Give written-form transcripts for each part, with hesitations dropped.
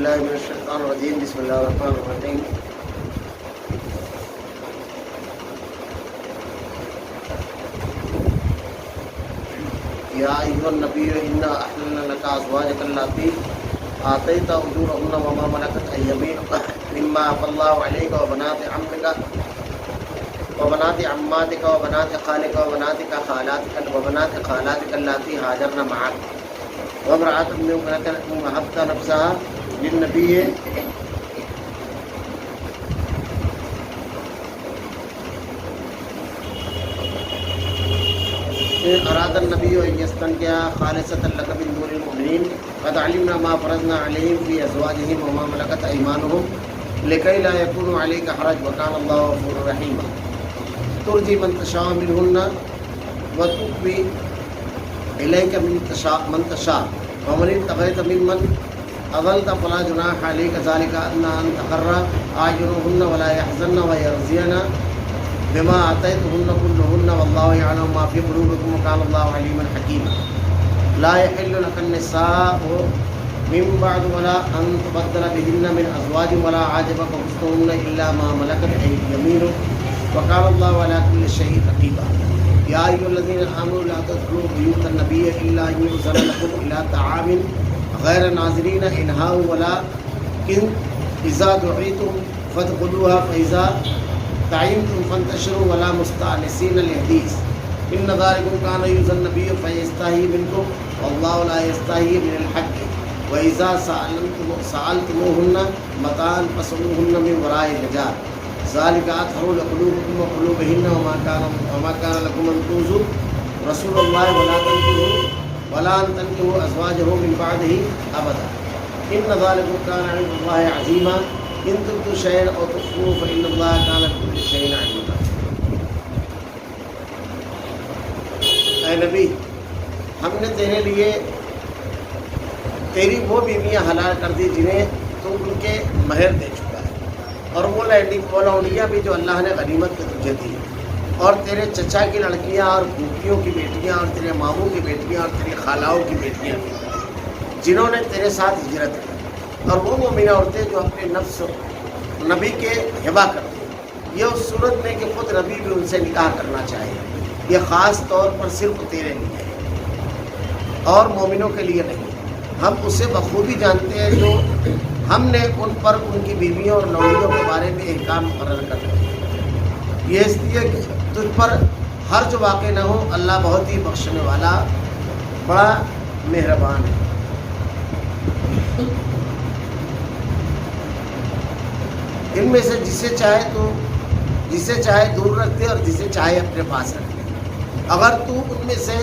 باللہ من الشیطان الرجیم بسم اللہ الرحمن الرحیم یا ایھا النبی انا احللنا لک ازواجک اللاتی آتیت اجورہن وما ملکت یمینک مما افاء اللہ علیک وبنات عمک وبنات عماتک وبنات خالک وبنات خالاتک اللاتی ہاجرن معک وامرأة ممن وهبت نفسها للنبي إن أراد النبي أن يستنكحها خالصة لك من دون المؤمنين قد علمنا ما فرضنا عليهم في أزواجهم وما ملكت أيمانهم لكي لا يكون عليك حرج وكان الله غفورا رحيما ترجي من تشاء منهن وتؤوي إليك من تشاء ومن ابتغيت ممن أضلت فلا جناح عليك ذلك أن تقر أعينهن ولا يحزن ويرضين بما آتيتهن كلهن والله يعلم ما في قلوبكم وكان الله عليما حكيما لا يحل لك النساء من بعد ولا أن تبدل بهن من أزواج ولا عاجبك حسنهن إلا ما ملكت يمينك وكان الله على كل شيء رقيبا یا ایھا الذین آمنوا لا تدخلوا بیوت النبی الا ان یؤذن لکم الی طعام غیر ناظرین انہا ولکن اذا دعیتم فادخلوها فاذا طعمتم فانتشروا ولا مستأنسین لحدیث ان ذلکم کان یؤذی النبی فیستحیی منکم واللہ لا یستحیی من الحق واذا سألتموهن متاعا فاسألوهن من وراء حجاب ذلك أطهر لقلوبكم وقلوبهن وما كان لكم أن تؤذوا رسول الله ولا أن تنكحوا أزواجه من بعده أبدا إن ذلك كان عند الله عظيما إن تبدوا شيئا أو تخفوه فإن الله كان بكل شيء عليما. اے نبی، ہم نے تیرے لیے تیری وہ بیویاں حلال کر دی جنہیں تو ان کے مہر دے چکا ہے، اور وہ لونڈیاں بھی جو اللہ نے غنیمت کے تجھے دی، اور تیرے چچا کی لڑکیاں اور پھوپھیوں کی بیٹیاں اور تیرے ماموں کی بیٹیاں اور تیری خالاؤں کی بیٹیاں جنہوں نے تیرے ساتھ ہجرت کی، اور وہ مومنہ عورتیں جو اپنے نفس نبی کے ہبہ کرتی ہیں، یہ اس صورت میں کہ خود نبی بھی ان سے نکاح کرنا چاہے. یہ خاص طور پر صرف تیرے لیے ہے اور مومنوں کے لیے نہیں. ہم اسے بخوبی جانتے ہیں جو ہم نے ان پر ان کی بیویوں اور لونڈیوں کے بارے میں احکام مقرر کر دیا. یہ اس لیے کہ تجھ پر حرج واقع نہ ہو. اللہ بہت ہی بخشنے والا بڑا مہربان ہے. ان میں سے جسے چاہے دور رکھتے اور جسے چاہے اپنے پاس رکھتے. اگر تو ان میں سے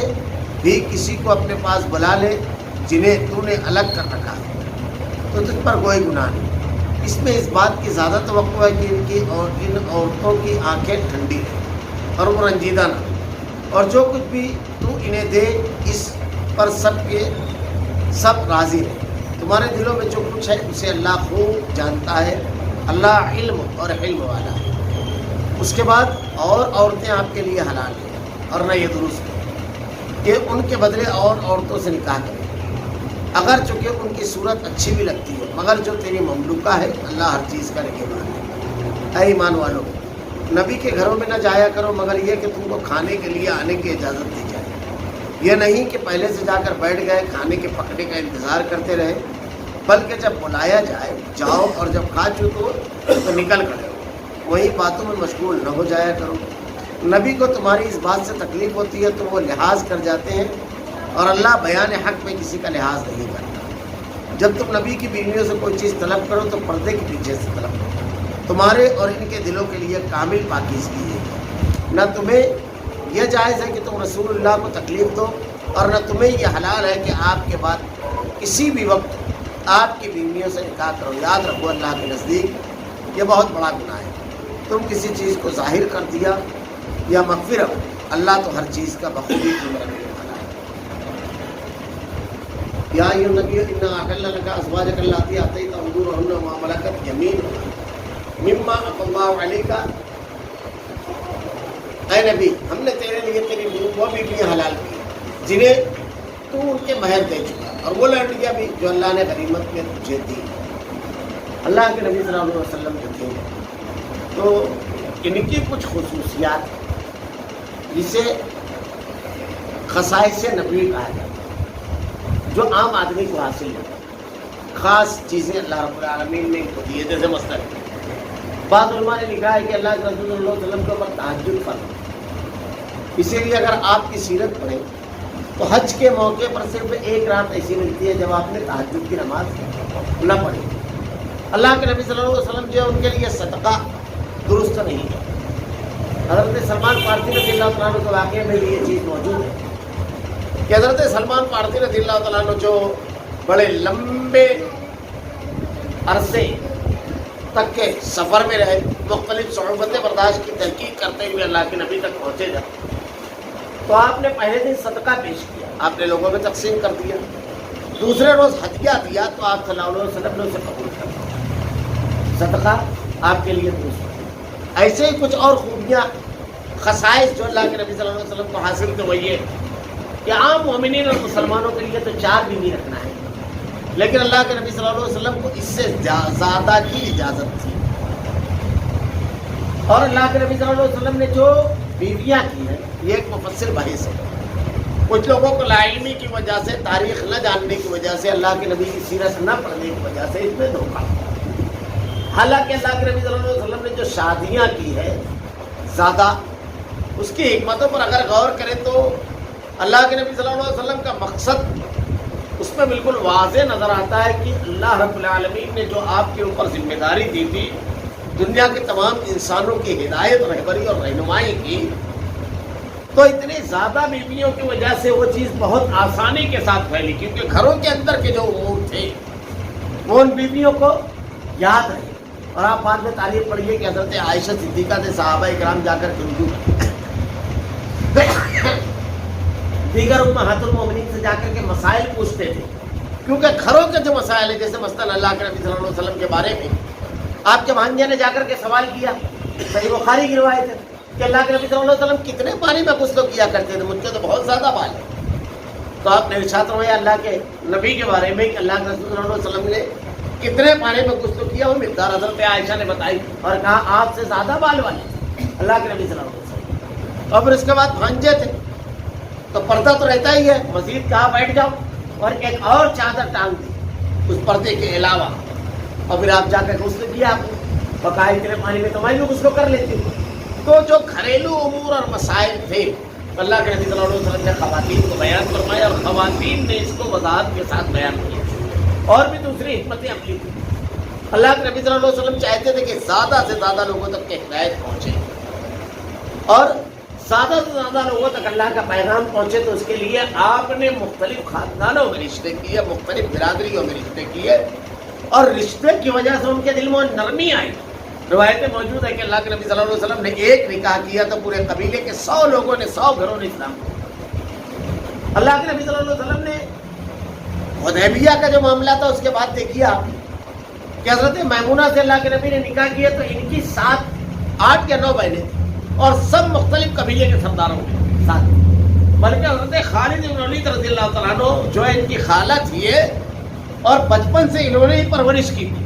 بھی کسی کو اپنے پاس بلا لے جنہیں تو نے الگ کر رکھا ہے تو تجھ پر کوئی گناہ نہیں. اس میں اس بات کی زیادہ توقع ہے کہ ان عورتوں کی آنکھیں ٹھنڈی رہیں اور وہ رنجیدہ نہ ہوں، اور جو کچھ بھی تو انہیں دے اس پر سب راضی رہیں. تمہارے دلوں میں جو کچھ ہے اسے اللہ خوب جانتا ہے. اللہ علم اور حلم والا ہے. اس کے بعد اور عورتیں آپ کے لیے حلال ہیں، اور نہ یہ درست ہے کہ ان کے بدلے اور عورتوں سے نکاح کریں، اگر چونکہ ان کی صورت اچھی بھی لگتی ہے، مگر جو تیری مملوکہ ہے اللہ ہر چیز کا نگہبان ہے. اے ایمان والو، نبی کے گھروں میں نہ جایا کرو مگر یہ کہ تم کو کھانے کے لیے آنے کی اجازت دی جائے. یہ نہیں کہ پہلے سے جا کر بیٹھ گئے، کھانے کے پکنے کا انتظار کرتے رہے، بلکہ جب بلایا جائے جاؤ، اور جب کھا چکو تو نکل کھڑے ہو. وہیں باتوں میں مشغول نہ ہو جایا کرو. نبی کو تمہاری اس بات سے تکلیف ہوتی ہے تو وہ لحاظ کر جاتے ہیں، اور اللہ بیان حق میں کسی کا لحاظ نہیں کرتا. جب تم نبی کی بیویوں سے کوئی چیز طلب کرو تو پردے کے پیچھے سے طلب کرو. تمہارے اور ان کے دلوں کے لیے کامل پاکیزگی ہے. نہ تمہیں یہ جائز ہے کہ تم رسول اللہ کو تکلیف دو، اور نہ تمہیں یہ حلال ہے کہ آپ کے بعد کسی بھی وقت آپ کی بیویوں سے نکاح کرو. یاد رکھو اللہ کے نزدیک یہ بہت بڑا گناہ ہے. تم کسی چیز کو ظاہر کر دیا یا مخفی رکھو، اللہ تو ہر چیز کا بخوبی علم رکھنے والا ہے. یا ایھا النبی انا احللنا لک ازواجک اللاتی آتیت اجورہن وما ملکت یمینک مما افاء اللہ علیک. اے نبی، ہم نے تیرے لیے تیری وہ بیویاں حلال کی جنہیں تو ان کے مہر دے چکا، اور وہ لڑکیاں بھی جو اللہ نے غنیمت میں تجھے دی. اللہ کے نبی صلی اللہ علیہ وسلم جو تھے تو ان کی کچھ خصوصیات جسے خصائص نبی کہا جاتا ہے جو عام آدمی کو حاصل نہیں، خاص چیزیں اللہ رب العالمین نے ان کو دیے. جیسے مثلاً بعض علماء نے لکھا ہے کہ اللہ کے رسول صلی اللہ علیہ وسلم کے اوپر تہجد فرض، اسی لیے اگر آپ کی سیرت پڑھیں تو حج کے موقع پر صرف ایک رات ایسی ملتی ہے جب آپ نے تہجد کی نماز نہ پڑھی. اللہ کے نبی صلی اللہ علیہ وسلم جو ہے ان کے لیے صدقہ درست نہیں ہے. حضرت سلمان فارسی رضی اللہ تعالیٰ عنہ کے واقعے میں یہ چیز موجود ہے کہ حضرت سلمان فارسی رضی اللہ تعالیٰ عنہ جو بڑے لمبے عرصے تک کے سفر میں رہے، مختلف صعوبتیں برداشت کی تحقیق کرتے ہوئے اللہ کے نبی تک پہنچے جب تو آپ نے پہلے دن صدقہ پیش کیا، آپ نے لوگوں میں تقسیم کر دیا. دوسرے روز ہدیہ دیا تو آپ صلی اللہ علیہ وسلم نے اسے قبول کر لیا، صدقہ آپ کے لیے درست. ایسے ہی کچھ اور خوبیاں خصائص جو اللہ کے نبی صلی اللہ علیہ وسلم کو حاصل تھے وہ یہ کہ عام مومنین اور مسلمانوں کے لیے تو 4 بیوی رکھنا ہے، لیکن اللہ کے نبی صلی اللہ علیہ وسلم کو اس سے زیادہ کی اجازت تھی. اور اللہ کے نبی صلی اللہ علیہ وسلم نے جو بیویاں کی ہیں یہ ایک مفصل بحث ہے. کچھ لوگوں کو لا علمی کی وجہ سے، تاریخ نہ جاننے کی وجہ سے، اللہ کے نبی کی سیرت نہ پڑھنے کی وجہ سے اس میں دھوکہ. حالانکہ اللہ کے نبی صلی اللہ علیہ وسلم نے جو شادیاں کی ہے زیادہ، اس کی حکمتوں پر اگر غور کریں تو اللہ کے نبی صلی اللہ علیہ وسلم کا مقصد اس میں بالکل واضح نظر آتا ہے کہ اللہ رب العالمین نے جو آپ کے اوپر ذمہ داری دی تھی دنیا کے تمام انسانوں کی ہدایت، رہبری اور رہنمائی کی، تو اتنی زیادہ بیویوں کی وجہ سے وہ چیز بہت آسانی کے ساتھ پھیلی، کیونکہ گھروں کے اندر کے جو امور تھے وہ ان بیویوں کو یاد رہے. اور آپ بعد میں تعریف پڑھیے کہ حضرت عائشہ صدیقہ نے صحابہ اکرام جا کر کے دیگر امہات المومنین سے جا کر کے مسائل پوچھتے تھے، کیونکہ گھروں کے جو مسائل ہیں جیسے مثلاً اللہ کے نبی صلی اللہ علیہ وسلم کے بارے میں آپ کے بھانجے نے جا کر کے سوال کیا. صحیح بخاری کی روایت ہے کہ اللہ کے نبی صلی اللہ علیہ وسلم کتنے پانی میں غسل کیا کرتے تھے، مجھ کے تو بہت زیادہ بال ہے. تو آپ نے ارشاد فرمایا اللہ کے نبی کے بارے میں کہ اللہ کے رسول صلی اللہ علیہ وسلم نے کتنے پانی میں غسل کیا، وہ مقدار حضرت عائشہ نے بتائی اور کہا آپ سے زیادہ بال والے اللہ کے نبی صلی اللہ علیہ وسلم. اور پھر اس کے بعد بھانجے تھے تو پردہ تو رہتا ہی ہے، مزید کہا بیٹھ جاؤ اور ایک اور چادر ٹانگ دی اس پردے کے علاوہ، اور پھر آپ جا کر غسل کیا. آپ بقائے اتنے پانی میں تو میں بھی غسل کر لیتی ہوں. تو جو گھریلو امور اور مسائل تھے اللہ کے نبی صلی اللہ علیہ وسلم نے خواتین کو بیان فرمایا اور خواتین نے اس کو وضاحت کے ساتھ بیان کیا. اور بھی دوسری حکمتیں عملی تھیں. اللہ کے نبی صلی اللہ علیہ وسلم چاہتے تھے کہ زیادہ سے زیادہ لوگوں تک کہ ہدایت پہنچے اور زیادہ سے زیادہ لوگوں تک اللہ کا پیغام پہنچے، تو اس کے لیے آپ نے مختلف خاندانوں میں رشتے کیے، مختلف برادریوں میں رشتے کیے، اور رشتے کی وجہ سے ان کے دل میں نرمی آئی. روایتیں موجود ہے کہ اللہ کے نبی صلی اللہ علیہ وسلم نے ایک نکاح کیا تو پورے قبیلے کے 100 لوگوں نے، 100 گھروں نے اسلام کیا. اللہ کے نبی صلی اللہ علیہ وسلم نے حدیبیہ کا جو معاملہ تھا اس کے بعد دیکھیے آپ کہ حضرت میمونہ سے اللہ کے نبی نے نکاح کیا تو ان کی 7، 8 یا 9 بہنیں تھیں اور سب مختلف قبیلے کے سرداروں کے ساتھ. بلکہ حضرت خالد بن ولید رضی اللہ تعالیٰ عنہ جو ہے ان کی خالہ تھی اور بچپن سے انہوں نے ہی پرورش کی تھی،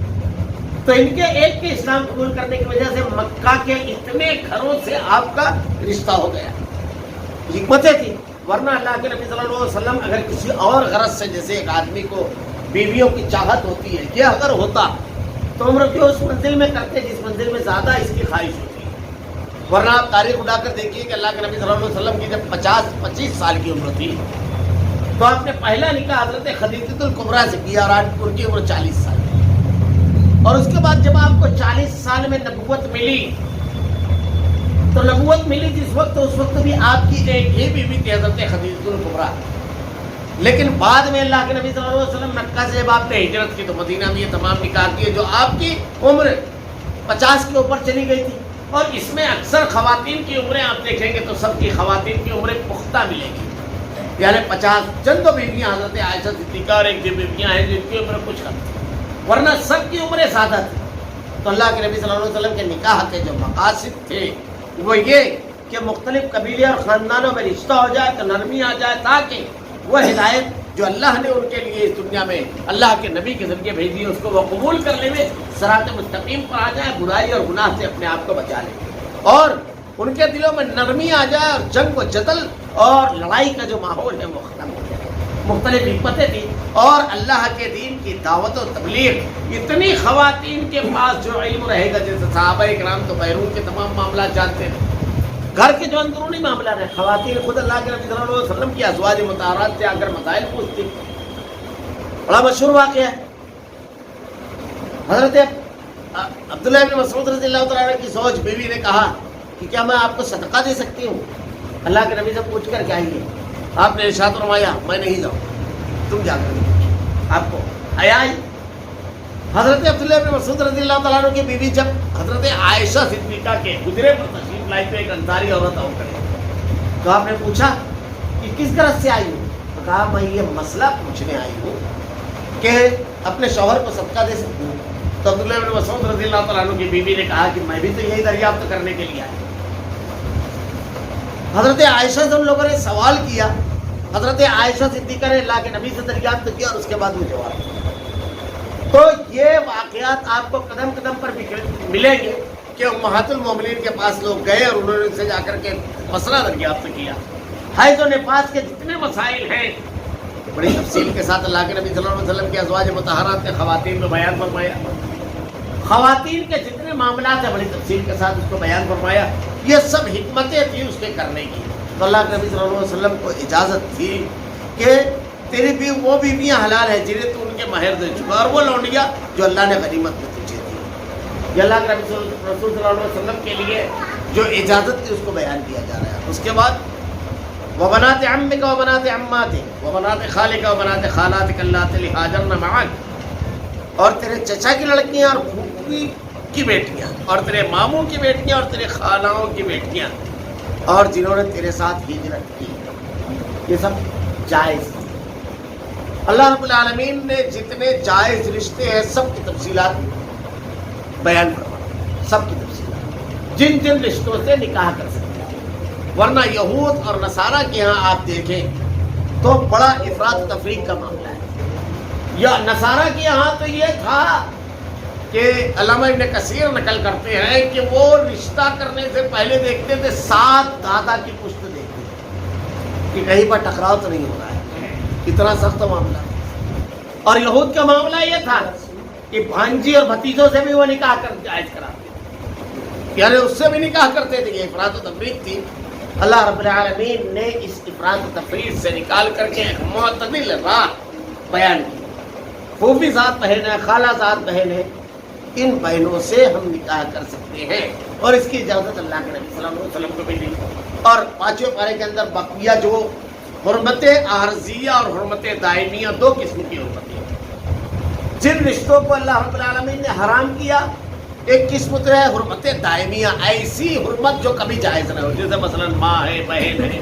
تو ان کے ایک کے اسلام قبول کرنے کی وجہ سے مکہ کے اتنے گھروں سے آپ کا رشتہ ہو گیا. حکمتیں تھیں، ورنہ اللہ کے نبی صلی اللہ علیہ وسلم اگر کسی اور غرض سے، جیسے ایک آدمی کو بیویوں کی چاہت ہوتی ہے، یہ اگر ہوتا تو عمر کی اس منزل میں کرتے جس منزل میں زیادہ اس کی خواہش ہوتی ہے. ورنہ آپ تاریخ اٹھا کر دیکھیے کہ اللہ کے نبی صلی اللہ علیہ وسلم کی جب 25 سال کی عمر تھی تو آپ نے پہلا نکاح حضرت خدیجہ الکبریٰ سے کیا اور آج ان کی عمر 40 سال. اور اس کے بعد جب آپ کو 40 سال میں نبوت ملی تو نبوت ملی جس وقت، اس وقت بھی آپ کی ایک ہی بیوی تھی حضرت خدیجہ الکبریٰ. لیکن بعد میں اللہ کے نبی صلی اللہ علیہ وسلم مکہ سے جب آپ نے ہجرت کی تو مدینہ میں یہ تمام نکاح کیے جو آپ کی عمر 50 کے اوپر چلی گئی تھی. اور اس میں اکثر خواتین کی عمریں آپ دیکھیں گے تو سب کی خواتین کی عمریں پختہ ملیں گی، یعنی 50 چند بیویاں حضرت عائشہ صدیقہ اور ایک دو بیویاں ہیں جن کی عمر کچھ کم، ورنہ سب کی عمریں زیادہ تھی. تو اللہ کے نبی صلی اللہ علیہ وسلم کے نکاح کے جو مقاصد تھے وہ یہ کہ مختلف قبیلے اور خاندانوں میں رشتہ ہو جائے تو نرمی آ جائے، تاکہ وہ ہدایت جو اللہ نے ان کے لیے اس دنیا میں اللہ کے نبی کے ذریعے بھیجی ہے اس کو وہ قبول کر لے میں صراط مستقیم پر آ جائے، برائی اور گناہ سے اپنے آپ کو بچا لے، اور ان کے دلوں میں نرمی آ جائے اور جنگ و جدل اور لڑائی کا جو ماحول ہے وہ ختم ہو جائے۔ مختلف حکمتیں تھیں، اور اللہ کے دین کی دعوت و تبلیغ، اتنی خواتین کے پاس جو علم رہے گا، جیسے صحابہ کرام تو بیرون کے تمام معاملات جانتے ہیں، گھر کے جو اندرونی معاملات ہیں، خواتین خود اللہ کے نبی صلی اللہ علیہ وسلم کی ازواج مطہرات سے آ کر مسائل پوچھتی۔ بڑا مشہور واقعہ ہے، حضرت عبداللہ بن مسعود رضی اللہ تعالیٰ عنہ کی زوج بیوی نے کہا کہ کیا میں آپ کو صدقہ دے سکتی ہوں؟ اللہ کے نبی سے پوچھ کر کیا آئیے، آپ نے ارشاد فرمایا میں نہیں جاؤں، تم جا کر۔ آپ کو حیا آئی؟ حضرت عبداللہ بن مسعود رضی اللہ تعالیٰ عنہ کی بیوی جب حضرت عائشہ صدیقہ کے گزرے پر تشریف لائی تو ایک انصاری عورت آؤ کرے، تو آپ نے پوچھا کہ کس غرض سے آئی ہوں؟ تو کہا میں یہ مسئلہ پوچھنے آئی ہوں کہ اپنے شوہر کو صدقہ دے سکتی ہوں؟ تو عبداللہ بن مسعود رضی اللہ تعالیٰ عنہ کی بیوی نے کہا کہ میں بھی تو یہی دریافت کرنے کے لیے آئی۔ حضرت عائشہ سے ان لوگوں نے سوال کیا، حضرت عائشہ صدیقہ نے اللہ کے نبی سے دریافت کیا اور اس کے بعد وہ جواب دیا۔ تو یہ واقعات آپ کو قدم قدم پر ملیں گے کہ امہات المومنین کے پاس لوگ گئے اور انہوں نے ان سے جا کر کے مسئلہ دریافت کیا۔ حیض و نفاس کے جتنے مسائل ہیں بڑی تفصیل کے ساتھ اللہ کے نبی صلی اللہ علیہ وسلم کی ازواج مطہرات نے خواتین کو بیان فرمایا، خواتین کے جتنے معاملات ہیں بڑی تفصیل کے ساتھ اس کو بیان فرمایا۔ یہ سب حکمتیں تھیں اس کے کرنے کی۔ تو اللہ کے نبی صلی اللہ علیہ وسلم کو اجازت تھی کہ تیری بھی وہ بیویاں حلال ہیں جنہیں تو ان کے مہر دے چکا، اور وہ لونڈیاں جو اللہ نے غنیمت میں تجھے دی۔ یہ اللہ کے نبی رسول صلی اللہ علیہ وسلم کے لیے جو اجازت تھی اس کو بیان کیا جا رہا ہے۔ اس کے بعد وبنات عمک وبنات عماتک وبنات خالک وبنات خالاتک اللاتي هاجرن معك، اور تیرے چچا کی لڑکیاں اور پھوپھی کی بیٹیاں اور تیرے ماموں کی بیٹیاں اور تیرے خالاؤں کی بیٹیاں اور جنہوں نے تیرے ساتھ ہجرت کی، یہ سب جائز ہیں۔ اللہ رب العالمین نے جتنے جائز رشتے ہیں سب کی تفصیلات بیان کروا، سب کی تفصیلات، جن جن رشتوں سے نکاح کر سکتے ہیں۔ ورنہ یہود اور نصارہ کے ہاں آپ دیکھیں تو بڑا افراط و تفریق کا معاملہ ہے۔ یا نصارہ کے یہاں تو یہ تھا کہ علامہ ابن کثیر نقل کرتے ہیں کہ وہ رشتہ کرنے سے پہلے دیکھتے تھے 7 دادا کی پشت دیکھتے تھے کہ کہیں پر ٹکراؤ تو نہیں ہو رہا ہے، اتنا سخت معاملہ۔ اور یہود کا معاملہ یہ تھا کہ بھانجی اور بھتیجوں سے بھی وہ نکاح کر جائز کراتے، یعنی اس سے بھی نکاح کرتے تھے۔ یہ افراط و تفریق تھی۔ اللہ رب العالمین نے اس افراط و تفریق سے نکال کر کے ایک معتدل راہ بیان کی۔ پھوپھی ذات بہن ہے، خالہ ذات بہن ہے، ان بہنوں سے ہم نکاح کر سکتے ہیں، اور اس کی اجازت اللہ کے نبی صلی اللہ علیہ وسلم کو بھی دی۔ اور 5ویں پارے کے اندر بقیہ جو حرمت عارضیہ اور حرمت دائمیہ، 2 قسم کی حرمتیں ہیں جن رشتوں کو اللہ رب العالمین نے حرام کیا۔ ایک قسم تو ہے حرمت دائمیہ، ایسی حرمت جو کبھی جائز نہ ہو، جیسے مثلا ماں ہے، بہن ہے،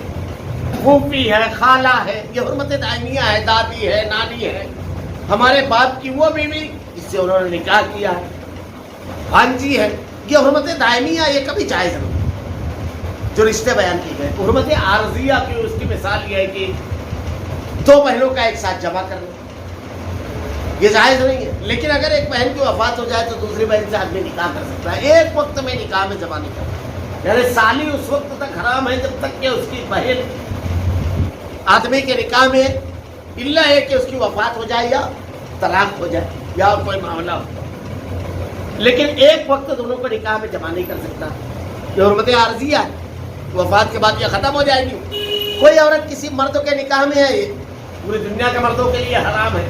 پھوپھی ہے، خالہ ہے، یہ حرمت دائمیہ ہے۔ دادی ہے، نانی ہے، ہمارے باپ کی وہ بیوی جس سے انہوں نے نکاح کیا ہے، بھانجی ہے، یہ حرمت دائمیہ، یہ کبھی جائز نہیں جو رشتے بیان کیے گئے۔ حرمت عارضیہ کی اس کی مثال یہ ہے کہ 2 بہنوں کا ایک ساتھ جمع کرنا، یہ جائز نہیں ہے۔ لیکن اگر ایک بہن کی وفات ہو جائے تو دوسری بہن سے آدمی نکاح کر سکتا ہے، ایک وقت میں نکاح میں جمع نہیں کرتا۔ یعنی سالی اس وقت تک حرام ہے جب تک کہ اس کی بہن آدمی کے نکاح میں الا ہے کہ اس کی وفات ہو جائے یا طلاق ہو جائے یا کوئی معاملہ ہو، لیکن ایک وقت دونوں کو نکاح میں جمع نہیں کر سکتا۔ یہ حرمت عارضیہ ہے، وفات کے بعد یہ ختم ہو جائے گی۔ کوئی عورت کسی مرد کے نکاح میں ہے، یہ پوری دنیا کے مردوں کے لیے حرام ہے،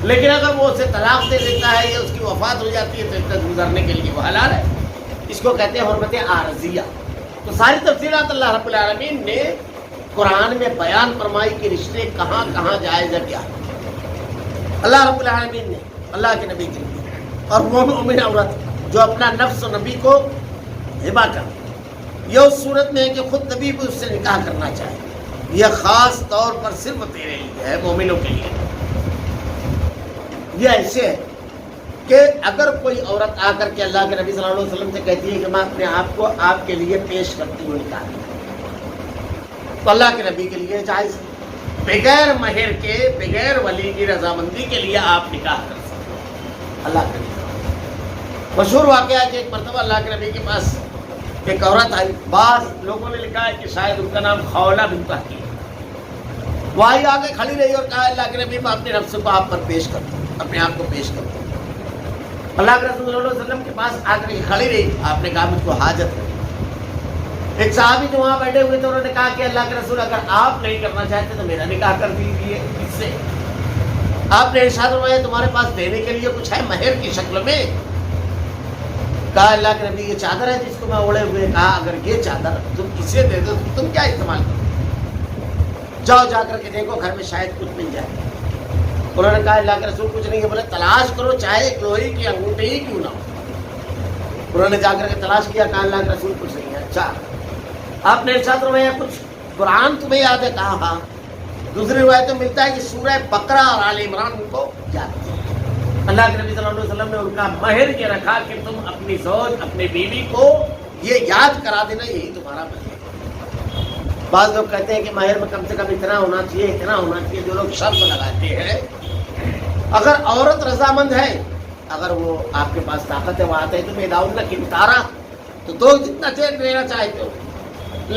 لیکن اگر وہ اسے طلاق دے دیتا ہے یا اس کی وفات ہو جاتی ہے تو عدت گزارنے کے لیے وہ حلال ہے۔ اس کو کہتے ہیں حرمت عارضیہ۔ تو ساری تفصیلات اللہ رب العالمین نے قرآن میں بیان فرمائی کہ رشتے کہاں کہاں جائز ہے کیا۔ اللہ رب العالمین نے اللہ کے نبی کے لیے، اور وہ مومن عورت جو اپنا نفس و نبی کو ہبہ کر، یہ اس صورت میں ہے کہ خود نبی بھی اس سے نکاح کرنا چاہے، یہ خاص طور پر صرف تیرے لیے ہے، مومنوں کے لیے۔ یہ ایسے ہے کہ اگر کوئی عورت آ کر کے اللہ کے نبی صلی اللہ علیہ وسلم سے کہتی ہے کہ میں اپنے آپ کو آپ کے لیے پیش کرتی ہوں نکاح، تو اللہ کے نبی کے لیے جائز ہے۔ بغیر مہر کے، بغیر ولی کی رضامندی کے لیے آپ نکاح کر سکتے ہیں اللہ کے نبی۔ مشہور واقعہ ہے کہ ایک مرتبہ اللہ کے نبی کے پاس ایک عورت آئی، بعض لوگوں نے لکھا ہے کہ شاید ان کا نام خولہ بنت حکیم، وہ آئی آگے کھڑی رہی اور کہا اللہ کے نبی میں اپنے نفس کو آپ پر پیش کرتا ہوں، اپنے آپ کو پیش کرتا ہوں۔ اللہ کے رسول صلی اللہ علیہ وسلم کے پاس آ کر کھڑی رہی، آپ نے کہا مجھ کو حاجت ہے۔ ایک صحابی جو وہاں بیٹھے ہوئے تھے انہوں نے کہا کہ اللہ کے رسول اگر آپ نہیں کرنا چاہتے تو میرا نکاح کر دیجیے اس سے۔ آپ نے ارشاد فرمایا تمہارے پاس دینے کے لیے کچھ ہے مہر کی شکل میں؟ کہا اللہ کے نبی یہ چادر ہے جس کو میں اوڑے ہوئے۔ کہا اگر یہ چادر تم اسے دے دو تو تم کیا استعمال کرو؟ جاؤ جا کر کے دیکھو گھر میں شاید کچھ مل جائے۔ انہوں نے کہا اللہ کے رسول کچھ نہیں ہے، بولے تلاش کرو چاہے ایک لوہے کی انگوٹھی ہی کیوں نہ ہو۔ انہوں نے جا کر کے تلاش کیا، کہا اللہ کے رسول کچھ نہیں ہے۔ اچھا آپ نے ارشاد فرمایا کچھ قرآن تمہیں یاد ہے؟ کہا ہاں۔ دوسری روایت میں ملتا ہے کہ سورہ بقرہ اور آل عمران ان کو یاد ہے۔ اللہ کے نبی صلی اللہ علیہ وسلم نے ان کا مہر یہ رکھا کہ تم اپنی زوج اپنی بیوی کو یہ یاد کرا دینا یہی تمہارا مہر ہے۔ بعض لوگ کہتے ہیں کہ مہر میں کم سے کم اتنا ہونا چاہیے اتنا ہونا چاہیے، جو لوگ شرط لگاتے ہیں۔ اگر عورت رضامند ہے، اگر وہ آپ کے پاس طاقت ہے وہ آتے ہیں تمہیں داؤن نہ کنتارا تو دو جتنا چین دینا چاہتے ہو،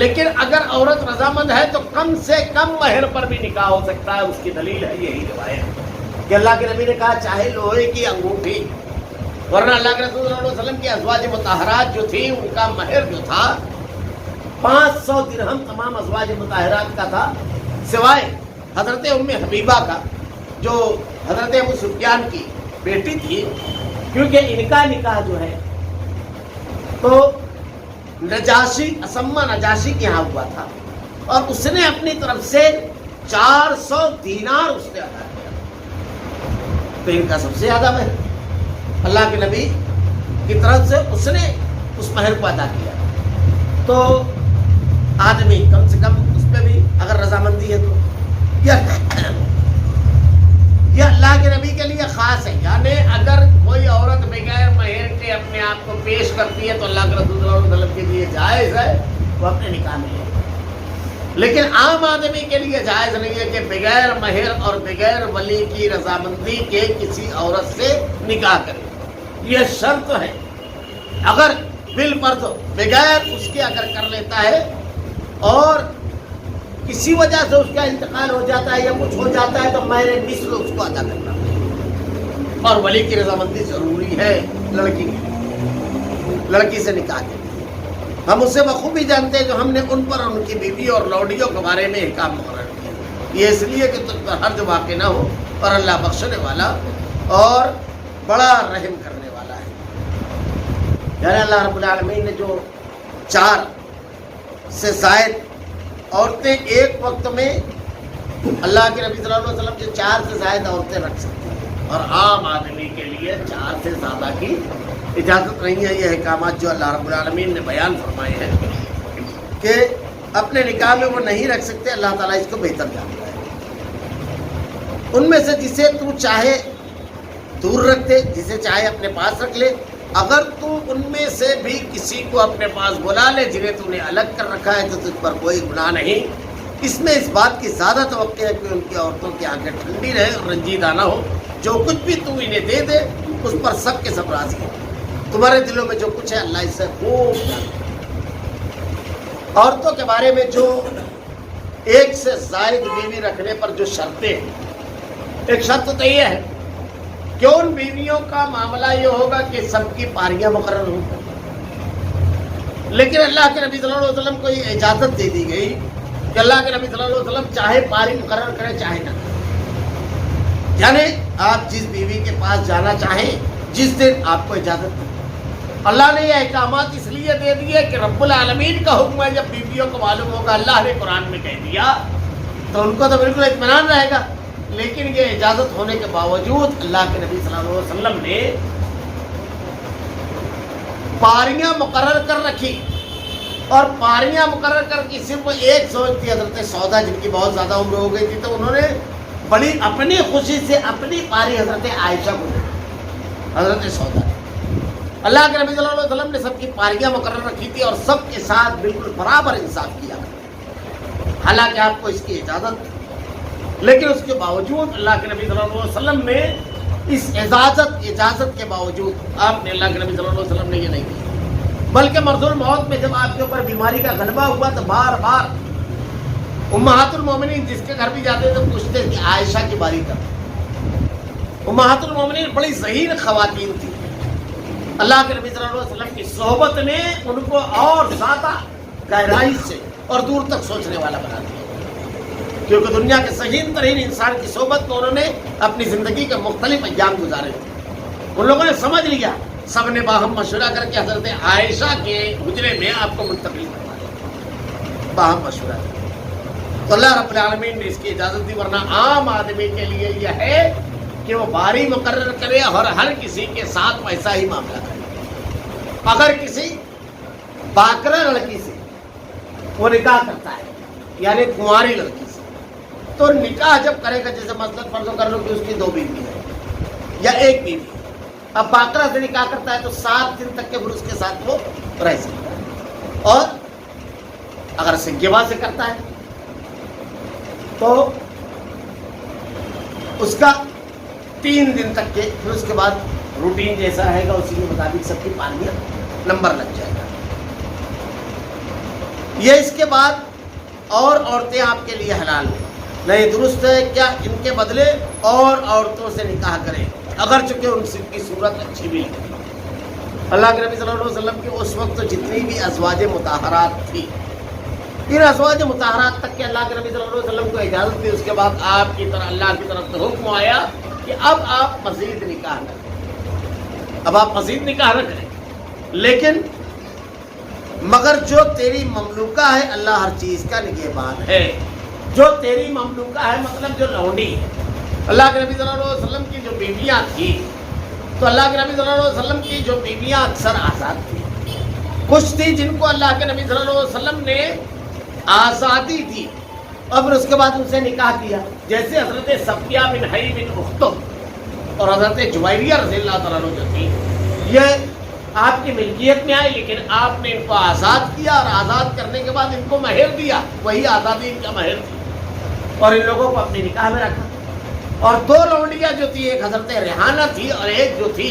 لیکن اگر عورت رضامند ہے تو کم سے کم مہر پر بھی نکاح ہو سکتا ہے۔ اس کی دلیل ہے یہی روایت کہ اللہ کے نبی نے کہا چاہے لوہے کی انگوٹھی، ورنہ اللہ کے رسول صلی اللہ علیہ وسلم کی ازواج مطہرات جو تھی ان کا مہر جو تھا 500 درہم تمام ازواج مطہرات کا تھا، سوائے حضرت ام حبیبہ کا جو حضرت ابو سفیان کی بیٹی تھی، کیونکہ ان کا نکاح جو ہے تو نجاشی اسما نجاشی کے یہاں ہوا تھا اور اس نے اپنی طرف سے 400 دینار اس نے ادا کیا، تو ان کا سب سے زیادہ مہر اللہ کے نبی کی طرف سے اس نے اس مہر کو ادا کیا۔ تو آدمی کم سے کم اس پہ بھی اگر رضامندی ہے تو یہ اللہ کے نبی کے لیے خاص ہے، یعنی اگر کوئی عورت بغیر مہر کے اپنے آپ کو پیش کرتی ہے تو اللہ کے رسول صلی اللہ علیہ وسلم کے لیے جائز ہے وہ اپنے نکاح میں لے، لیکن عام آدمی کے لیے جائز نہیں ہے کہ بغیر مہر اور بغیر ولی کی رضامندی کے کسی عورت سے نکاح کرے۔ یہ شرط ہے، اگر بالفرض بغیر اس کے اگر کر لیتا ہے اور کسی وجہ سے اس کا انتقال ہو جاتا ہے یا کچھ ہو جاتا ہے تو مہر نصف اس کو ادا کرنا ہے، اور ولی کی رضامندی ضروری ہے لڑکی سے نکاح کے لیے۔ ہم اس سے بخوبی جانتے ہیں جو ہم نے ان پر ان کی بیوی اور لوڈیوں کے بارے میں احکام مقرر کیا، یہ اس لیے کہ تم پر حرج واقع نہ ہو، اور اللہ بخشنے والا اور بڑا رحم کرنے والا ہے۔ یعنی اللہ رب العالمین نے جو 4 سے زائد عورتیں ایک وقت میں، اللہ کے نبی صلی اللہ علیہ وسلم جو 4 سے زائد عورتیں رکھ سکتے ہیں، اور عام آدمی کے لیے 4 سے زیادہ کی اجازت نہیں ہے۔ یہ احکامات جو اللہ رب العالمین نے بیان فرمائے ہیں کہ اپنے نکاح میں وہ نہیں رکھ سکتے، اللہ تعالیٰ اس کو بہتر جانتا ہے۔ ان میں سے جسے تو چاہے دور رکھ دے، جسے چاہے اپنے پاس رکھ لے، اگر تو ان میں سے بھی کسی کو اپنے پاس بلا لے جنہیں تو نے الگ کر رکھا ہے تو تجھ پر کوئی گناہ نہیں۔ اس میں اس بات کی زیادہ توقع ہے کہ ان کی عورتوں کی آنکھیں ٹھنڈی رہے اور رنجیدہ نہ ہو، جو کچھ بھی تو انہیں دے دے اس پر سب کے سب راضی ہیں۔ تمہارے دلوں میں جو کچھ ہے اللہ اس سے خوب جانتا ہے۔ عورتوں کے بارے میں جو 1 سے زائد بیوی رکھنے پر جو شرطیں ہیں، ایک شرط تو یہ ہے کہ ان بیویوں کا معاملہ یہ ہوگا کہ سب کی پاریاں مقرر ہوں، لیکن اللہ کے نبی صلی اللہ علیہ وسلم کو یہ اجازت دے دی گئی کہ اللہ کے نبی صلی اللہ علیہ وسلم چاہے پاری مقرر کریں چاہے نہ کریں، یعنی آپ جس بیوی کے پاس جانا چاہیں جس دن آپ کو اجازت دی۔ اللہ نے یہ احکامات اس لیے دے دیے کہ رب العالمین کا حکم ہے، جب بیویوں کو معلوم ہوگا اللہ نے قرآن میں کہہ دیا تو ان کو تو بالکل اطمینان رہے گا، لیکن یہ اجازت ہونے کے باوجود اللہ کے نبی صلی اللہ علیہ وسلم نے پاریاں مقرر کر رکھی، اور پاریاں مقرر کر کے صرف ایک زوج تھی حضرت سودا، جن کی بہت زیادہ عمر ہو گئی تھی، تو انہوں نے بڑی اپنی خوشی سے اپنی پاری حضرت عائشہ کو دی، حضرت سودا۔ اللہ کے نبی صلی اللہ علیہ وسلم نے سب کی پاریاں مقرر رکھی تھی اور سب کے ساتھ بالکل برابر انصاف کیا، حالانکہ آپ کو اس کی اجازت لیکن اس کے باوجود اللہ کے نبی صلی اللہ علیہ وسلم نے اس اجازت کے باوجود آپ نے اللہ کے نبی صلی اللہ علیہ وسلم نے یہ نہیں کیا، بلکہ مرض الموت میں جب آپ کے اوپر بیماری کا غلبہ ہوا تو بار بار امہات المومنین جس کے گھر بھی جاتے تو پوچھتے کہ عائشہ کی باری کب۔ امہات المومنین بڑی ذہین خواتین تھی، اللہ کے نبی صلی اللہ علیہ وسلم کی صحبت نے ان کو اور زیادہ گہرائی سے اور دور تک سوچنے والا بنا دیا، کیونکہ دنیا کے ذہین ترین انسان کی صحبت میں انہوں نے اپنی زندگی کے مختلف ایام گزارے تھے۔ ان لوگوں نے سمجھ لیا، سب نے باہم مشورہ کر کے حضرت عائشہ کے حجرے میں آپ کو منتقل کروا دیا، باہم مشورہ کر۔ تو اللہ رب العالمین نے اس کی اجازت دی، ورنہ عام آدمی کے لیے یہ ہے کہ وہ باری مقرر کرے اور ہر کسی کے ساتھ ویسا ہی معاملہ کرے۔ اگر کسی باکرہ لڑکی سے وہ نکاح کرتا ہے، یعنی کنواری لڑکی سے، تو نکاح جب کرے گا، جیسے مثلاً فرض کر لو کہ اس کی 2 بیوی ہے یا 1 بیوی، اب باکرہ سے نکاح کرتا ہے تو 7 دن تک کے پھر اس کے ساتھ وہ رہ سکتا ہے، اور اگر سنگیوا سے کرتا ہے تو اس کا 3 دن تک کے، پھر اس کے بعد روٹین جیسا رہے گا اسی کے مطابق سب کی پانیاں نمبر لگ جائے گا۔ یہ اس کے بعد اور عورتیں آپ کے لیے حلال ہیں، نہیں درست ہے کیا ان کے بدلے اور عورتوں سے نکاح کریں، اگر چونکہ ان کی صورت اچھی بھی لگتی۔ اللہ کے نبی صلی اللہ علیہ وسلم کی اس وقت جتنی بھی ازواج مطہرات تھی، ان ازواج مطہرات تک کہ اللہ کے نبی صلی اللہ علیہ وسلم کو اجازت دی، اس کے بعد آپ کی طرف اللہ کی طرف سے حکم آیا کہ اب آپ مزید نکاح نہ کریں، اب آپ مزید نکاح نہ کریں، لیکن مگر جو تیری مملوکہ ہے، اللہ ہر چیز کا نگہبان ہے، جو تیری مملوکہ ہے مطلب جو لونڈی ہے۔ اللہ کے نبی صلی اللہ علیہ وسلم کی جو بیویاں تھیں، تو اللہ کے نبی صلی اللہ علیہ وسلم کی جو بیویاں اکثر آزاد تھیں، کچھ تھی جن کو اللہ کے نبی صلی اللہ علیہ وسلم نے آزادی دی اور پھر اس کے بعد ان سے نکاح کیا، جیسے حضرت صفیہ بن حی بن اختب اور حضرت جویریہ رضی اللہ تعالیٰ عنہ جو تھی، یہ آپ کی ملکیت میں آئی، لیکن آپ نے ان کو آزاد کیا اور آزاد کرنے کے بعد ان کو مہر دیا، وہی آزادی ان کا مہر تھی، اور ان لوگوں کو اپنے نکاح میں رکھا۔ اور 2 لونڈیاں جو تھی، ایک حضرت ریحانہ تھی اور ایک جو تھی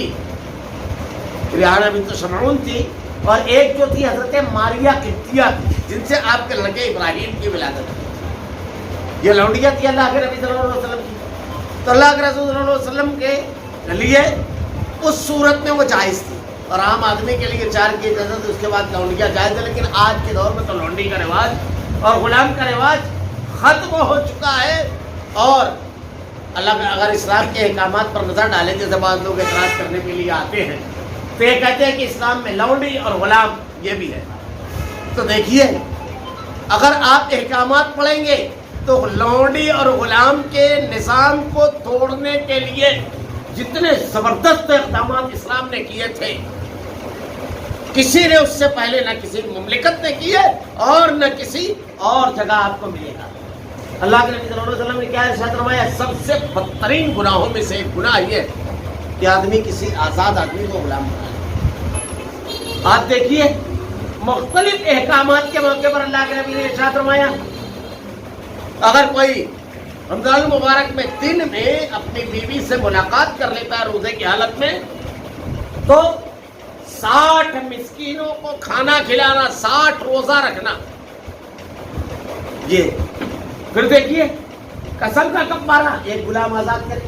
ریحانہ بنت شمعون تھی، اور ایک جو تھی حضرت ماریہ قبطیہ تھی، جن سے آپ کے لڑکے ابراہیم کی ولادت ہوئی۔ یہ لونڈیاں تھی اللہ کے نبی صلی اللہ علیہ وسلم کی، تو اللہ کے رسول صلی اللہ علیہ وسلم کے لیے اس صورت میں وہ جائز تھی، اور عام آدمی کے لیے 4 کی اجازت، اس کے بعد لونڈیاں جائز ہے۔ لیکن آج کے دور میں تو لونڈی کا رواج اور غلام کا رواج ختم ہو چکا ہے، اور اللہ اگر اسلام کے احکامات پر نظر ڈالیں، جیسے بعض لوگ اعتراض کرنے کے لیے آتے ہیں تو یہ کہتے ہیں کہ اسلام میں لونڈی اور غلام یہ بھی ہے، تو دیکھیے اگر آپ احکامات پڑھیں گے تو لونڈی اور غلام کے نظام کو توڑنے کے لیے جتنے زبردست اقدامات اسلام نے کیے تھے، کسی نے اس سے پہلے نہ کسی مملکت نے کیے اور نہ کسی اور جگہ آپ کو ملے گا۔ اللہ کے نبی صلی اللہ علیہ وسلم نے کیا ارشاد فرمایا؟ سب سے بدترین گناہوں میں سے ایک گناہ یہ کہ آدمی کسی آزاد آدمی کو غلام بنا لے۔ آپ دیکھیے مختلف احکامات کے موقع پر اللہ کے نبی نے ارشاد فرمایا، اگر کوئی رمضان المبارک میں دن میں اپنی بیوی سے ملاقات کر لیتا ہے روزے کی حالت میں، تو 60 مسکینوں کو کھانا کھلانا، 60 روزہ رکھنا۔ یہ پھر دیکھیے قسم کا کفارہ، ایک غلام آزاد کرے۔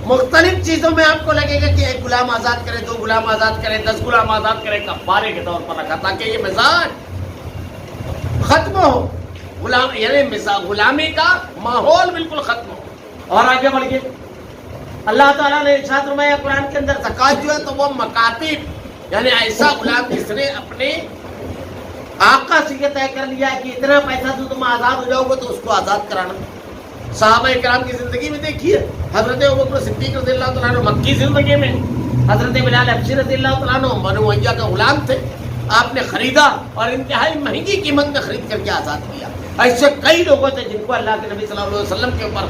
مختلف چیزوں میں آپ کو لگے گا کہ ایک غلام آزاد کرے، 2 غلام آزاد کرے، 10 غلام آزاد کرے، کفارے کے طور پر رکھا تاکہ یہ مزاج ختم ہو، غلام یعنی غلامی کا ماحول بالکل ختم ہو۔ اور آگے بڑھ کے اللہ تعالیٰ نے ارشاد فرمایا قرآن کے اندر، زکوٰۃ جو ہے تو وہ مکاتب، یعنی ایسا غلام جس نے اپنے آقا سے یہ طے کر لیا ہے کہ اتنا پیسہ تو تم آزاد ہو جاؤ گے تو اس کو آزاد کرانا۔ صحابہ کرام کی زندگی میں دیکھیے، حضرت ابوبکر صدیق رضی اللہ تعالیٰ عنہ مکی زندگی میں، حضرت بلال حبشی رضی اللہ تعالیٰ عنہ بنو امیہ کا غلام تھے، آپ نے خریدا اور انتہائی مہنگی قیمت میں خرید کر کے آزاد کیا۔ ایسے کئی لوگوں تھے جن کو اللہ کے نبی صلی اللہ علیہ وسلم کے اوپر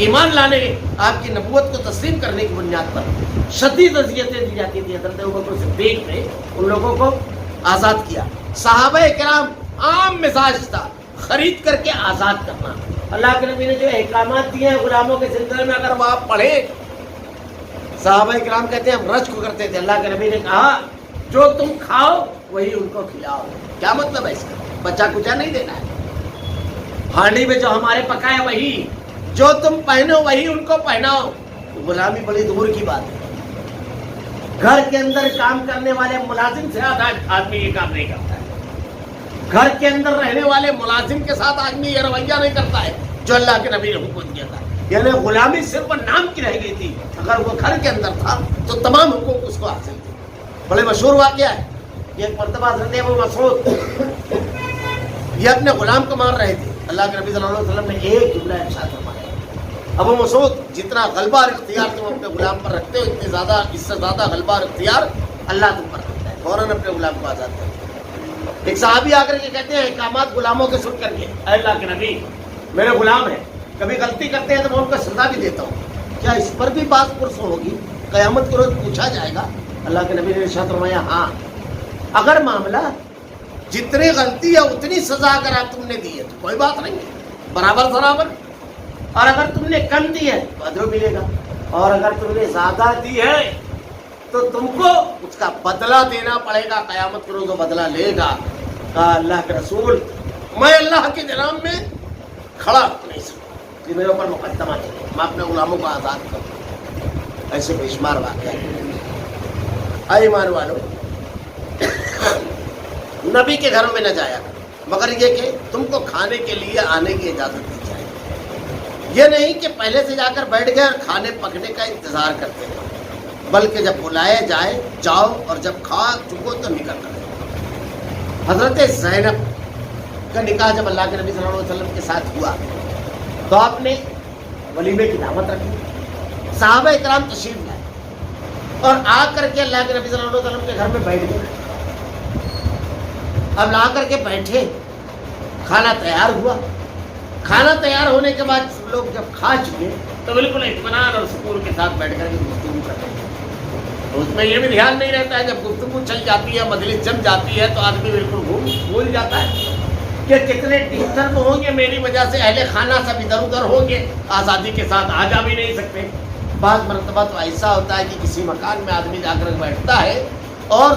ایمان لانے، آپ کی نبوت کو تسلیم کرنے کی بنیاد پر شدید اذیتیں دی جاتی تھی۔ حضرت ابوبکر صدیق نے ان لوگوں کو آزاد کیا۔ صحابہ کرام عام مزاج تھا خرید کر کے آزاد کرنا، اللہ کے نبی نے جو احکامات دیے ہیں غلاموں کے سلسلے میں اگر وہ آپ پڑھیں، صحابہ کرام کہتے ہیں ہم رشک کرتے تھے، اللہ کے نبی نے کہا جو تم کھاؤ وہی ان کو کھلاؤ۔ کیا مطلب ہے اس کا؟ بچہ کچا نہیں دینا ہے، ہانڈی میں جو ہمارے پکا ہے وہی، جو تم پہنو وہی ان کو پہناؤ۔ تو غلامی بڑی دور کی بات ہے، گھر کے اندر کام کرنے والے ملازم سے زیادہ آدمی یہ کام نہیں کرتا ہے، گھر کے اندر رہنے والے ملازم کے ساتھ آدمی یہ رویہ نہیں کرتا ہے جو اللہ کے نبی نے حکم دیا تھا۔ یعنی غلامی صرف نام کی رہ گئی تھی، اگر وہ گھر کے اندر تھا تو تمام حقوق اس کو حاصل تھے۔ بڑے مشہور واقعہ ہے، یہ ایک مرتبہ حضرت ابو مسعود یہ اپنے غلام کو مار رہے تھے، اللہ کے نبی صلی اللہ علیہ وسلم نے ایک جملہ ارشاد فرمایا، ابو مسعود جتنا غلبہ اور اختیار تم اپنے غلام پر رکھتے ہو اتنے زیادہ، اس سے زیادہ غلبہ اور اختیار اللہ تم پر رکھتا ہے، فوراً اپنے غلام کو آزاد کر۔ ایک صحابی آ کر کے کہتے ہیں احکامات غلاموں کے سن کر کے، اے اللہ کے نبی میرے غلام ہیں، کبھی غلطی کرتے ہیں تو میں ان کو سزا بھی دیتا ہوں، کیا اس پر بھی بات پرسوں ہوگی؟ قیامت کے روز پوچھا جائے گا؟ اللہ کے نبی نے ارشاد فرمایا ہاں، اگر معاملہ جتنی غلطی ہے اتنی سزا اگر آپ تم نے دی ہے تو کوئی بات نہیں ہے، برابر برابر، اور اگر تم نے کم دی ہے تو اجر ملے گا، اور اگر تم نے زیادہ دی ہے تو تم کو اس کا بدلہ دینا پڑے گا، قیامت کے روز وہ بدلہ لے گا۔ کہا اللہ کے رسول میں اللہ کے جناب میں کھڑا نہیں سکتا کہ میرے اوپر مقدمہ چلے، میں اپنے غلاموں کو آزاد کروں۔ ایسے بے شمار واقعہ ہے۔ ایمان والو، نبی کے گھروں میں نہ جایا کرو، مگر یہ کہ تم کو کھانے کے لیے آنے کی اجازت دی جائے، یہ نہیں کہ پہلے سے جا کر بیٹھ گئے اور کھانے پکنے کا انتظار کرتے ہیں، بلکہ جب بلائے جائے جاؤ اور جب کھا چکو تو نکل کر۔ حضرت زینب کا نکاح جب اللہ کے نبی صلی اللہ علیہ وسلم کے ساتھ ہوا تو آپ نے ولیمے کی دعوت رکھی، صحابہ کرام تشریف لائے اور آ کر کے اللہ کے نبی صلی اللہ علیہ وسلم کے گھر میں بیٹھ گئے۔ اب لا کر کے بیٹھے، کھانا تیار ہوا، کھانا تیار ہونے کے بعد سب لوگ جب کھا چکے تو بالکل اطمینان اور سکون کے ساتھ بیٹھ کر کے گفتگو کرتے ہیں۔ اس میں یہ بھی دھیان نہیں رہتا ہے، جب گفتگو چل جاتی ہے، مجلس جم جاتی ہے تو آدمی بالکل بھول جاتا ہے کہ کتنے ڈسٹرب ہوں گے میری وجہ سے، اہل خانہ سب ادھر ادھر ہوں گے، آزادی کے ساتھ آ جا بھی نہیں سکتے۔ بعض مرتبہ تو ایسا ہوتا ہے کہ کسی مکان میں آدمی جا کر بیٹھتا ہے اور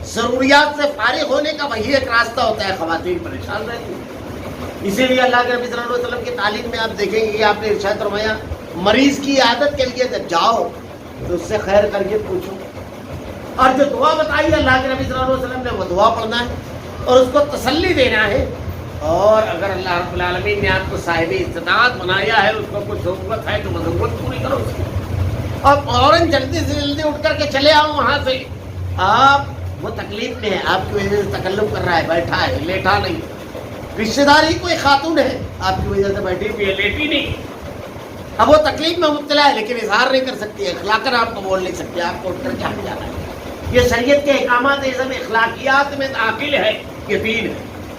ضروریات سے فارغ ہونے کا وہی ایک راستہ ہوتا ہے، خواتین پریشان رہتی ہیں۔ اسی لیے اللہ کے نبی صلی اللہ علیہ وسلم کی تعلیم میں آپ دیکھیں گے کہ آپ نے ارشاد فرمایا مریض کی عادت کے لیے جب جاؤ تو اس سے خیر کر کے پوچھو، اور جو دعا بتائی اللہ کے نبی صلی اللہ علیہ وسلم نے وہ دعا پڑھنا ہے اور اس کو تسلی دینا ہے، اور اگر اللہ رب العالمین نے آپ کو صاحب استطاعت بنایا ہے، اس کو کچھ ضرورت ہے تو وہ ضرورت پوری کرو اس کی، اور فوراً جلدی سے جلدی اٹھ کر کے چلے آؤ وہاں سے۔ آپ وہ تکلیف میں ہے، آپ کی وجہ سے تکلم کر رہا ہے، بیٹھا ہے، لیٹا نہیں، رشتے دار ہی کوئی خاتون ہے آپ کی وجہ سے بیٹھی ہوئی ہے، لیٹی نہیں، اب وہ تکلیف میں مبتلا ہے لیکن اظہار نہیں کر سکتی ہے، اخلاقاً آپ کو بول نہیں سکتی، آپ کو اٹھ کر کے ہٹ جانا ہے۔ یہ شریعت کے احکامات ہیں، سب اخلاقیات میں داخل ہے، یہ دین ہے۔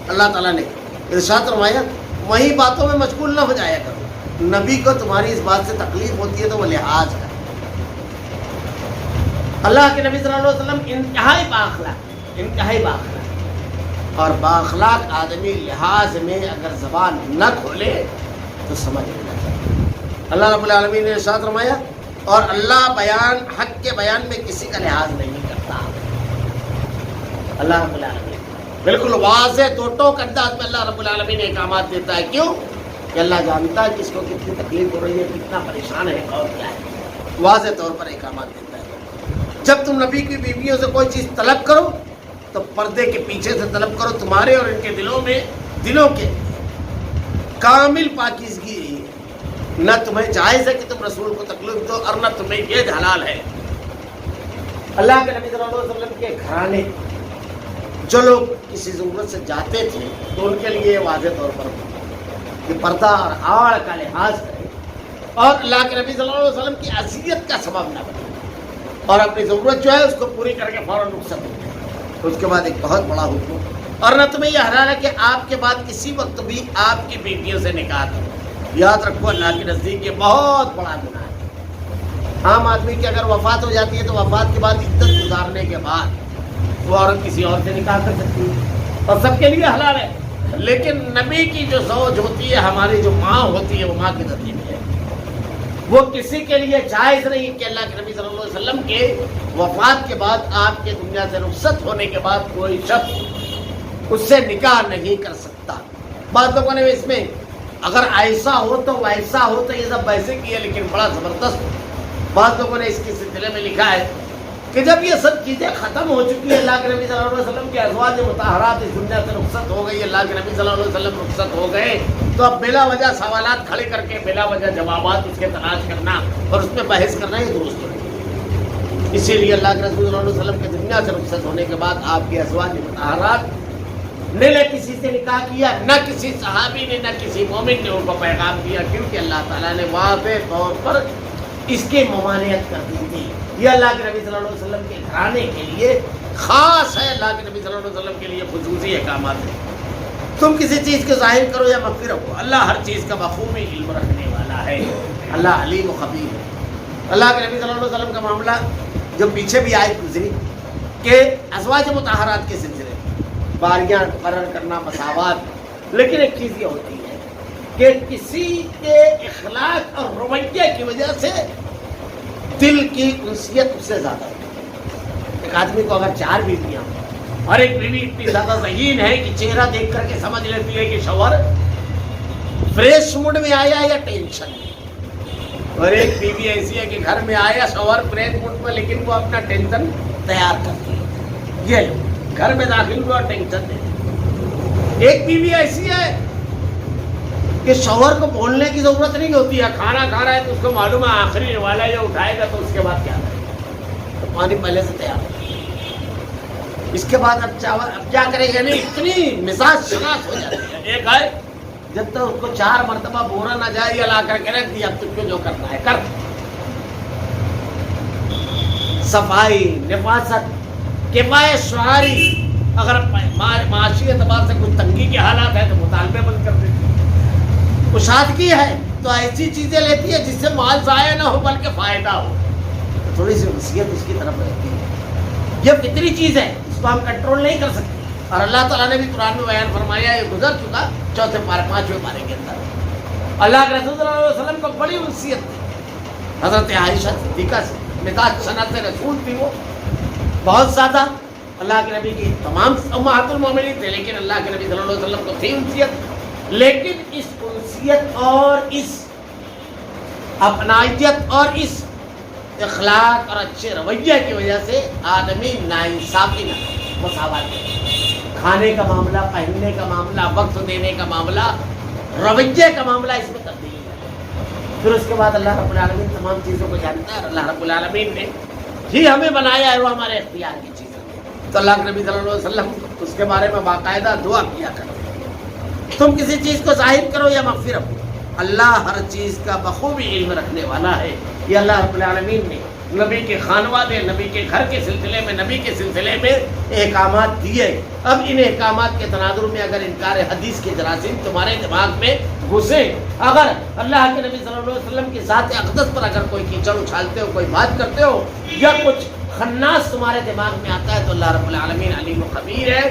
اللہ تعالیٰ نے ارشاد فرمایا وہی باتوں میں مشغول نہ ہو جایا کرو، نبی کو تمہاری اس بات سے تکلیف ہوتی ہے تو وہ لحاظ ہے۔ اللہ کے نبی صلی اللہ علیہ وسلم انتہائی بااخلاق اور بااخلاق آدمی لحاظ میں اگر زبان نہ کھولے تو سمجھ لینا چاہیے۔ اللہ رب العالمین نے ارشاد فرمایا اور اللہ حق کے بیان میں کسی کا لحاظ نہیں کرتا۔ اللہ رب العالمین بالکل واضح دو ٹوک انداز میں اللہ رب العالمین احکامات دیتا ہے، کیوں کہ اللہ جانتا ہے کہ اس کو کتنی تکلیف ہو رہی ہے، کتنا پریشان ہے اور کیا ہے، واضح طور پر احکامات دیتا ہے۔ جب تم نبی کی بیویوں سے کوئی چیز طلب کرو تو پردے کے پیچھے سے طلب کرو، تمہارے اور ان کے دلوں کے کامل پاکیزگی ہے، نہ تمہیں جائز ہے کہ تم رسول کو تکلیف دو اور نہ تمہیں یہ حلال ہے۔ اللہ کے نبی صلی اللہ علیہ وسلم کے گھرانے جو لوگ کسی ضرورت سے جاتے تھے تو ان کے لیے واضح طور پر کہ پردہ اور آڑ کا لحاظ کرے اور اللہ کے نبی صلی اللہ علیہ وسلم کی اذیت کا سبب نہ بنے، اور اپنی ضرورت جو ہے اس کو پوری کر کے فوراً رخصت دے۔ اس کے بعد ایک بہت بڑا حکم، اور نہ تمہیں یہ حلال ہے کہ آپ کے بعد کسی وقت بھی آپ کی بیویوں سے نکاح کرو۔ یاد رکھو اللہ کے نزدیک یہ بہت بڑا گناہ ہے۔ عام آدمی کی اگر وفات ہو جاتی ہے تو وفات کے بعد عدت گزارنے کے بعد وہ عورت کسی اور سے نکاح کر سکتی ہے اور سب کے لیے حلال ہے، لیکن نبی کی جو زوج ہوتی ہے، ہماری جو ماں ہوتی ہے، وہ ماں کی درجے میں ہے. وہ کسی کے لیے جائز نہیں کہ اللہ کے نبی صلی اللہ علیہ وسلم کے وفات کے بعد، آپ کے دنیا سے رخصت ہونے کے بعد کوئی شخص اس سے نکاح نہیں کر سکتا. بعض لوگوں نے اس میں اگر ایسا ہو تو ویسا ہو تو یہ سب ویسے کیا، لیکن بڑا زبردست بعض لوگوں نے اس کے سلسلے میں لکھا ہے کہ جب یہ سب چیزیں ختم ہو چکی ہے، اللہ کے نبی صلی اللہ علیہ وسلم کے ازواج مطہرات اس دنیا سے رخصت ہو گئی، اللہ کے نبی صلی اللہ علیہ وسلم رخصت ہو گئے، تو اب بلا وجہ سوالات کھڑے کر کے بلا وجہ جوابات اس کے تلاش کرنا اور اس میں بحث کرنا یہ درست نہیں. اسی لیے اللہ کے رسول صلی اللہ علیہ وسلم کے دنیا سے رخصت ہونے کے بعد آپ کے ازواج مطہرات نے نہ کسی سے نکاح کیا، نہ کسی صحابی نے، نہ کسی مومن نے ان کو پیغام دیا، کیونکہ اللہ تعالیٰ نے واضح طور پر اس کی ممانعت کر دی تھی. یہ اللہ کے نبی صلی اللہ علیہ وسلم کے گھرانے کے لیے خاص ہے، اللہ کے نبی صلی اللہ علیہ وسلم کے لیے خصوصی احکامات ہیں. تم کسی چیز کو ظاہر کرو یا مخفی رکھو، اللہ ہر چیز کا بخوبی علم رکھنے والا ہے. اللہ علیم و خبیر ہے. اللہ کے نبی صلی اللہ علیہ وسلم کا معاملہ جو پیچھے بھی آیت گزری کہ ازواج مطہرات کے سلسلے باریاں مقرر کرنا، مساوات، لیکن ایک چیز یہ ہوتی ہے کہ کسی کے اخلاق اور رویے کی وجہ سے دل کی انسیت اس سے زیادہ ہے. ایک آدمی کو اگر 4 بیویاں اور ایک بیوی اتنی زیادہ ذہین ہے کہ چہرہ دیکھ کر کے سمجھ لیتی ہے کہ شوہر فریش موڈ میں آیا یا ٹینشن میں، اور ایک بیوی ایسی ہے کہ گھر میں آیا شوہر فریش موڈ میں لیکن وہ اپنا ٹینشن تیار کرتی ہے. یہ گھر میں داخل ہوا اور ٹینشن دے. ایک بیوی ایسی ہے کہ شوہر کو بولنے کی ضرورت نہیں ہوتی ہے، کھانا کھا رہا ہے تو اس کو معلوم ہے آخری والا یہ اٹھائے گا تو اس کے بعد کیا کرے گا، تو پانی پہلے سے تیار ہے. اس کے بعد اب کیا کرے، یعنی اتنی مزاج شناس ہو جاتی ہے. ایک ہے جب تک اس کو 4 مرتبہ بولا نہ جائے یا لا کر کے رکھ دیا، اب تم کو جو کرنا ہے کر. صفائی، نفاست، کفایت شعاری، اگر معاشی اعتبار سے کچھ تنگی کے حالات ہیں تو مطالبے بند کر دیتی ہے. کشادگی ہے تو ایسی چیزیں لیتی ہے جس سے مال ضائع نہ ہو بلکہ فائدہ ہو، تو تھوڑی سی وصیت اس کی طرف رہتی ہے. یہ فطری چیز ہے، اس کو ہم کنٹرول نہیں کر سکتے. اور اللہ تعالیٰ نے بھی قرآن میں بیان فرمایا، یہ گزر چکا 4 پارے 5ویں پارے کے اندر. اللہ کے رسول صلی اللہ علیہ وسلم کو بڑی وصیت تھی. حضرت عائشہ صدیقہ سے مزاج صنعت رسول تھی، وہ بہت زیادہ اللہ کے نبی کی تمام امہات المومنین تھے، لیکن اللہ کے نبی صلی اللہ علیہ وسلم کو تھی انسیت. لیکن اس انسیت اور اس اپنائیت اور اس اخلاق اور اچھے رویے کی وجہ سے آدمی ناانصافی نہ کرے، مساوات کرے. کھانے کا معاملہ، پہننے کا معاملہ، وقت دینے کا معاملہ، رویے کا معاملہ، اس میں تبدیلی ہے. پھر اس کے بعد اللہ رب العالمین تمام چیزوں کو جانتا ہے. اللہ رب العالمین نے ہی ہمیں بنایا ہے، وہ ہمارے اختیار کی چیزیں. تو اللہ کے نبی صلی اللہ علیہ وسلم اس کے بارے میں باقاعدہ دعا کیا کرو. تم کسی چیز کو ظاہر کرو یا مخفی رکھو، اللہ ہر چیز کا بخوبی علم رکھنے والا ہے. یہ اللہ رب العالمین نے نبی کے خانوادے، نبی کے گھر کے سلسلے میں، نبی کے سلسلے میں احکامات دیے. اب ان احکامات کے تناظر میں اگر انکار حدیث کے جراثیم تمہارے دماغ میں گھسے، اگر اللہ کے نبی صلی اللہ علیہ وسلم کی ذات اقدس پر اگر کوئی کیچڑ اچھالتے ہو، کوئی بات کرتے ہو، یا کچھ خناس تمہارے دماغ میں آتا ہے، تو اللہ رب العالمین علیم و خبیر ہے،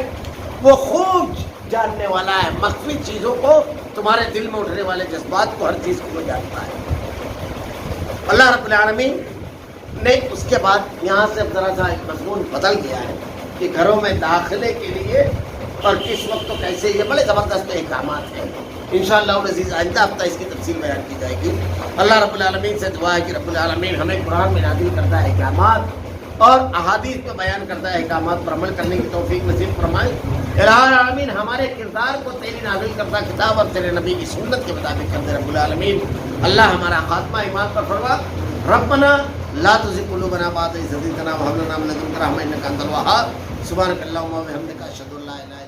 وہ خوب جاننے والا ہے. مخفی چیزوں کو، تمہارے دل میں اٹھنے والے جذبات کو، ہر چیز کو وہ جانتا ہے. اللہ رب العالمین نے اس کے بعد یہاں سے ذرا سا ایک مضمون بدل گیا ہے کہ گھروں میں داخلے کے لیے اور کس وقت تو کیسے، یہ بڑے زبردست احکامات ہیں. انشاءاللہ العزیز آئندہ ہفتہ اس کی تفصیل بیان کی جائے گی. اللہ رب العالمین سے دعا ہے کہ رب العالمین ہمیں قرآن میں نازل کردہ احکامات اور احادیث میں بیان کردہ احکامات پر عمل کرنے کی توفیق نصیب فرمائے. الہ العالمین ہمارے کردار کو تیری نازل کردہ کتاب اور تیرے نبی کی سنت کے مطابق کر دے رب العالمین. اللہ ہمارا خاتمہ ایمان پر فرما. ربنا لا تزغ قلوبنا بعد إذ هديتنا وهب لنا من لدنك رحمة إنك أنت الوهاب. سبحانك اللهم وبحمدك أشهد أن لا إله